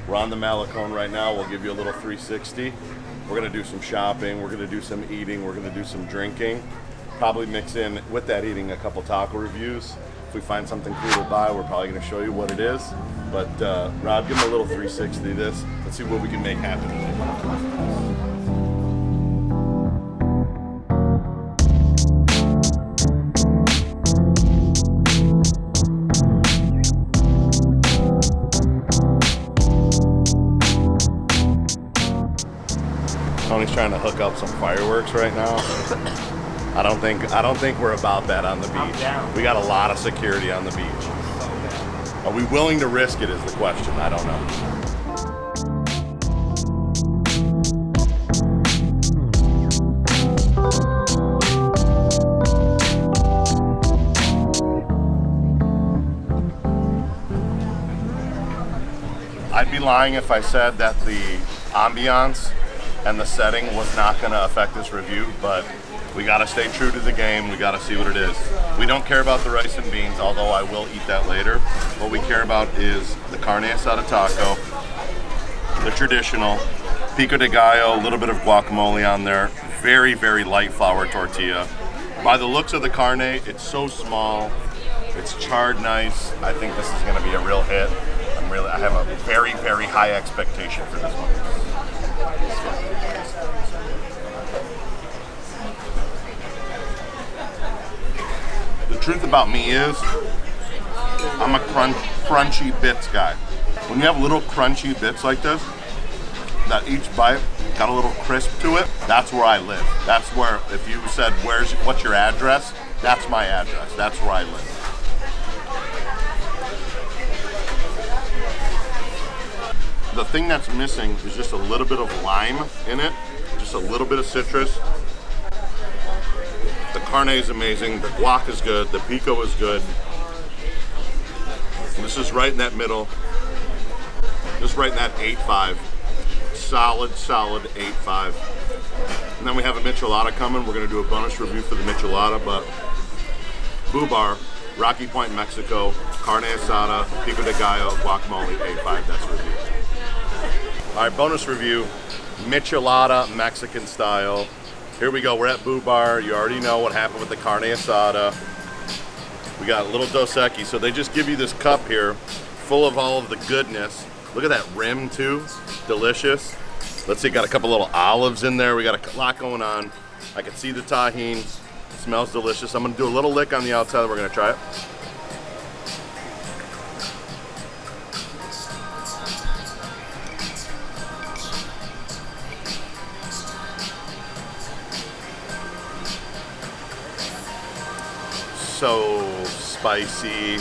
We're on the Malecon right now. We'll give you a little 360. We're gonna do some shopping, we're gonna do some eating, we're gonna do some drinking. Probably mix in with that eating a couple taco reviews. If we find something cool to buy, we're probably gonna show you what it is. But Rob, give him a little 360 to this. Let's see what we can make happen today. Tony's trying to hook up some fireworks right now. I don't think we're about that on the beach. We got a lot of security on the beach. Are we willing to risk it is the question. I don't know. I'd be lying if I said that the ambiance and the setting was not going to affect this review, but we got to stay true to the game. We got to see what it is. We don't care about the rice and beans, although I will eat that later. What we care about is the carne asada taco, the traditional, pico de gallo, a little bit of guacamole on there, very, very light flour tortilla. By the looks of the carne, it's so small, it's charred nice. I think this is going to be a real hit. I have a very, very high expectation for this one. The truth about me is, I'm a crunchy bits guy. When you have little crunchy bits like this, that each bite got a little crisp to it, that's where I live. That's where, if you said, what's your address? That's my address. That's where I live. The thing that's missing is just a little bit of lime in it, just a little bit of citrus. The carne is amazing, the guac is good, the pico is good. This is right in that middle. This is right in that 8.5. Solid 8.5. And then we have a michelada coming. We're gonna do a bonus review for the michelada, but Bubar, Rocky Point, Mexico, carne asada, pico de gallo, guacamole, 8.5, that's a review. All right, bonus review, michelada, Mexican style. Here we go, we're at Bubar. You already know what happened with the carne asada. We got a little Dos Equis, so they just give you this cup here full of all of the goodness. Look at that rim too, delicious. Let's see, got a couple little olives in there. We got a lot going on. I can see the tahini, smells delicious. I'm gonna do a little lick on the outside, we're gonna try it. So spicy,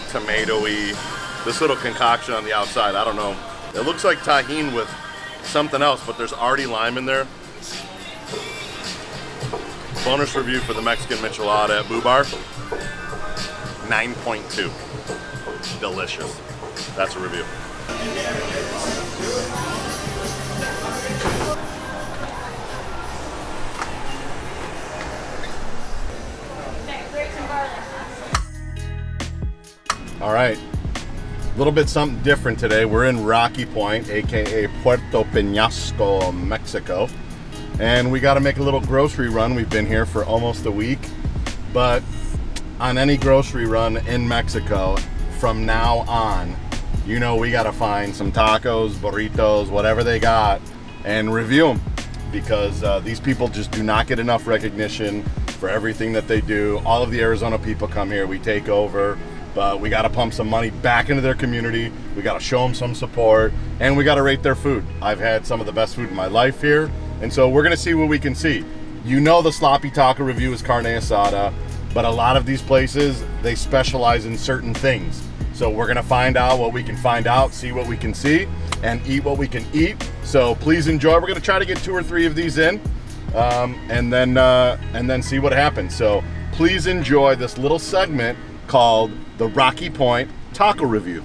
tomatoey. This little concoction on the outside, I don't know. It looks like tahini with something else, but there's already lime in there. Bonus review for the Mexican michelada at Bubar. 9.2. Delicious. That's a review. All right, a little bit something different today. We're in Rocky Point, aka Puertopenasco, Mexico, and we got to make a little grocery run. We've been here for almost a week, but on any grocery run in Mexico from now on, you know we got to find some tacos, burritos, whatever they got, and review them, because these people just do not get enough recognition for everything that they do. All of the Arizona people come here, we take over. But we got to pump some money back into their community. We got to show them some support, and we got to rate their food. I've had some of the best food in my life here, and so we're gonna see what we can see. You know, the sloppy taco review is carne asada, but a lot of these places, they specialize in certain things. So we're gonna find out what we can find out, see what we can see, and eat what we can eat. So please enjoy. We're gonna try to get 2 or 3 of these in, and then see what happens. So please enjoy this little segment called the Rocky Point Taco Review.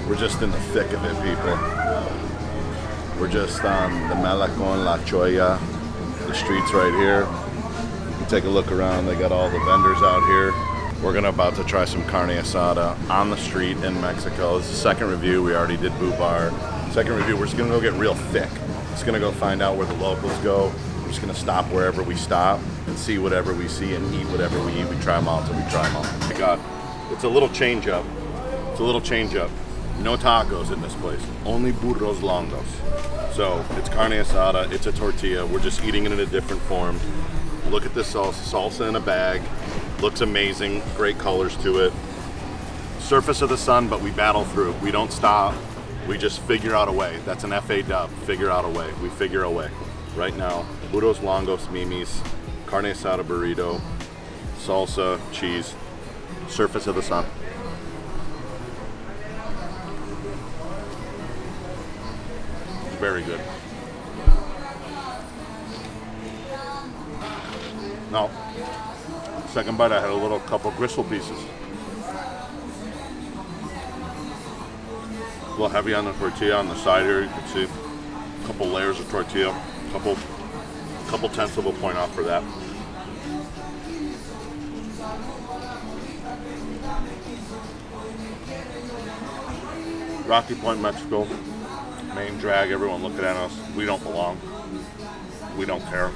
We're just in the thick of it, people. We're just on the Malecon, La Choya, the streets right here. You can take a look around. They got all the vendors out here. We're about to try some carne asada on the street in Mexico. This is the second review. We already did Boo Bar. Second review, we're just gonna go get real thick. Just gonna go find out where the locals go. We're just gonna stop wherever we stop and see whatever we see and eat whatever we eat. We try them all until we try them all. Oh my God, it's a little change up. It's a little change up. No tacos in this place, only burros longos. So it's carne asada, it's a tortilla. We're just eating it in a different form. Look at this salsa in a bag. Looks amazing, great colors to it. Surface of the sun, but we battle through. We don't stop, we just figure out a way. That's an FA dub, figure out a way. We figure a way. Right now, burros longos, mimis, carne asada burrito, salsa, cheese, surface of the sun. Very good. Now, second bite I had a couple gristle pieces. A little heavy on the tortilla on the side here. You can see a couple layers of tortilla, couple tenths of a point off for that. Rocky Point, Mexico. Main drag, everyone looking at us. We don't belong. We don't care.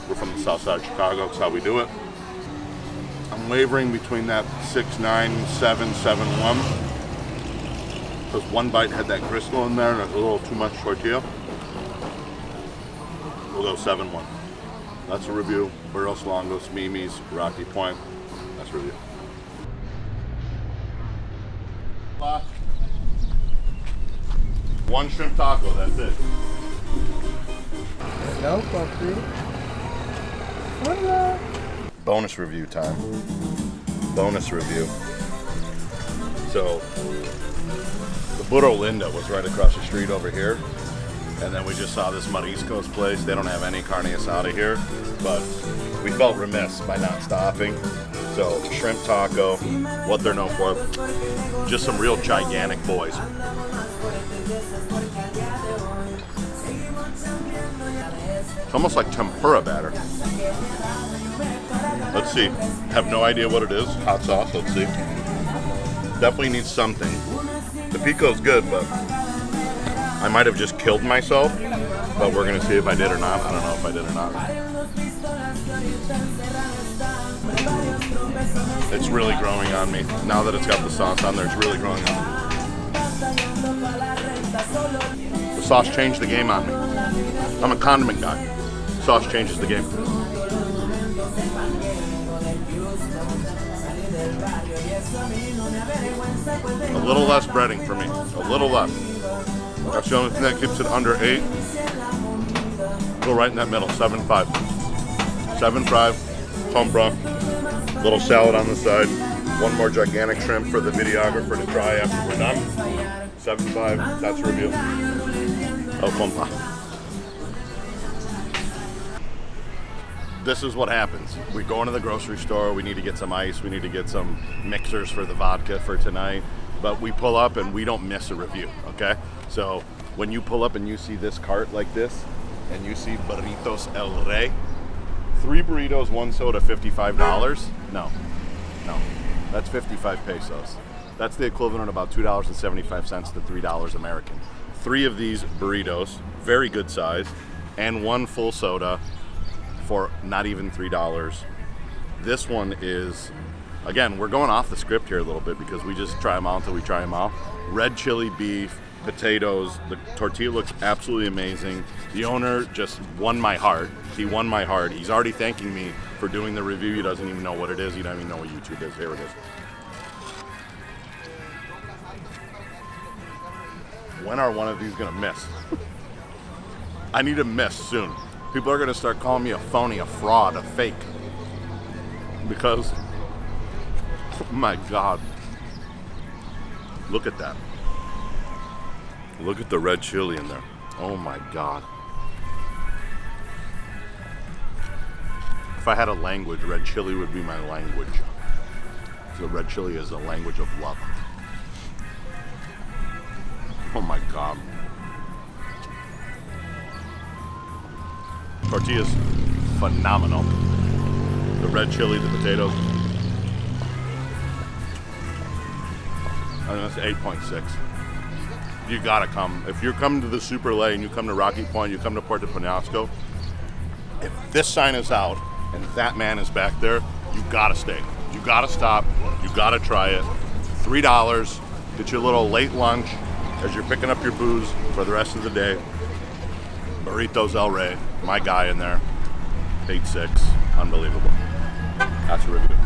We're from the south side of Chicago. That's how we do it. I'm wavering between that 6.9, 7, 7.1. Because one bite had that gristle in there and there's a little too much tortilla. We'll go 7.1. That's a review. Burros Longos, Mimis, Rocky Point. That's a review. One shrimp taco, that's it. No coffee. Hola. Bonus review time. Bonus review. So, the Burro Linda was right across the street over here. And then we just saw this Mariscos place. They don't have any carne asada here, but we felt remiss by not stopping. So, shrimp taco, what they're known for, just some real gigantic boys. It's almost like tempura batter. Let's see. Have no idea what it is. Hot sauce, let's see. Definitely needs something. The pico's good, but I might have just killed myself. But we're gonna see if I did or not. I don't know if I did or not. It's really growing on me. Now that it's got the sauce on there, it's really growing on me. The sauce changed the game on me. I'm a condiment guy. Sauce changes the game. A little less breading for me. A little less. That's the only thing that keeps it under 8. Go right in that middle. 7.5. 7.5. Home little salad on the side. One more gigantic shrimp for the videographer to try after we're done. 7.5. That's a review. Oh, compa. This is what happens. We go into the grocery store, we need to get some ice, we need to get some mixers for the vodka for tonight, but we pull up and we don't miss a review, okay? So when you pull up and you see this cart like this, and you see Burritos El Rey, 3 burritos, 1 soda, $55. No, that's 55 pesos. That's the equivalent of about $2.75 to $3 American. 3 of these burritos, very good size, and 1 full soda for not even $3. This one is, again, we're going off the script here a little bit because we just try them out until we try them out. Red chili beef, potatoes, the tortilla looks absolutely amazing. The owner just won my heart. He won my heart. He's already thanking me for doing the review. He doesn't even know what it is. He doesn't even know what YouTube is. Here it is. When are one of these gonna miss? I need to miss soon. People are gonna start calling me a phony, a fraud, a fake. Because, oh my God. Look at that. Look at the red chili in there. Oh my God. If I had a language, red chili would be my language. So red chili is a language of love. Oh my God. Tortilla's phenomenal. The red chili, the potatoes. I mean, that's 8.6. You gotta come. If you're coming to the Super Lay and you come to Rocky Point, you come to Puerto Penasco, if this sign is out and that man is back there, you gotta stay. You gotta stop. You gotta try it. $3. Get you a little late lunch as you're picking up your booze for the rest of the day. Burritos El Rey, my guy in there. 8.6. Unbelievable. That's a review.